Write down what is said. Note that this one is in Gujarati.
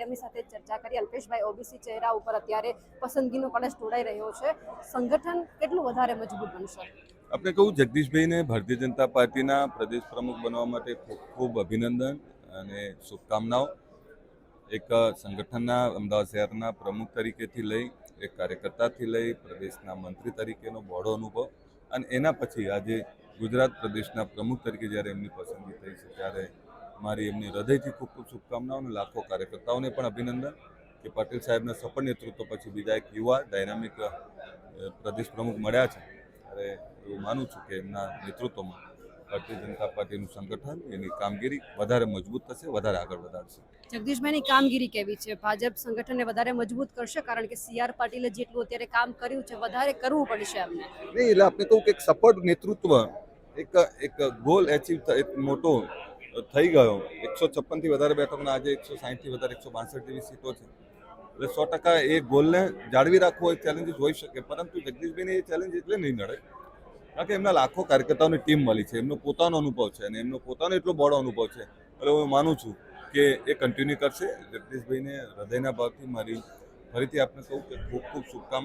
તેમની સાથે ચર્ચા કરી. અલ્પેશભાઈ, ઓબીસી ચહેરા ઉપર અત્યારે પસંદગીનો કળશ ઢોળાઈ રહ્યો છે, સંગઠન કેટલું વધારે મજબૂત બનશે? આપણે કહું, જગદીશભાઈને ભારતીય જનતા પાર્ટીના પ્રદેશ પ્રમુખ બનવા માટે ખૂબ ખૂબ અભિનંદન અને શુભકામનાઓ. એક સંગઠનના અમદાવાદ શહેરના પ્રમુખ તરીકેથી લઈ, એક કાર્યકર્તાથી લઈ, પ્રદેશના મંત્રી તરીકેનો બહોળો અનુભવ, અને એના પછી આજે ગુજરાત પ્રદેશના પ્રમુખ તરીકે જ્યારે એમની પસંદગી થઈ છે ત્યારે મારી એમની હૃદયથી ખૂબ ખૂબ શુભકામનાઓ અને લાખો કાર્યકર્તાઓને પણ અભિનંદન કે પટેલ સાહેબના સફળ નેતૃત્વ પછી બીજા એક યુવા ડાયનામિક પ્રદેશ પ્રમુખ મળ્યા છે. ત્યારે એવું માનું છું કે એમના નેતૃત્વમાં ભારતીય જનતા પાર્ટીનું સંગઠન એની કામગીરી વધારે મજબૂત થશે, વધારે આગળ વધારશે. જગદીશભાઈની કામગીરી કેવી છે? ભાજપ સંગઠનને વધારે મજબૂત કરશે? કારણ કે CR પાટીલે જેટલું અત્યારે કામ કર્યું છે, વધારે કરવું પડશે એમને. નહીં, એટલે આપણે કહું કે એક સફળ નેતૃત્વ, એક ગોલ એચીવ મોટો થઈ ગયો. 156થી વધારે બેઠકોના આજે 160થી વધારે 162 જેવી સીટો છે. એટલે 100% એ ગોલને જાળવી રાખવો એક ચેલેન્જીસ હોઈ શકે, પરંતુ જગદીશભાઈને એ ચેલેન્જ એટલે નહીં નડે કારણ કે એમના લાખો કાર્યકર્તાઓની ટીમ મળી છે, એમનો પોતાનો અનુભવ છે અને એમનો પોતાનો એટલો બહોળો અનુભવ છે. એટલે હું માનું છું કે એ કન્ટિન્યુ કરશે. જગદીશભાઈને હૃદયના ભાવથી મારી ફરીથી આપને કહું કે ખૂબ ખૂબ શુભકામનાઓ.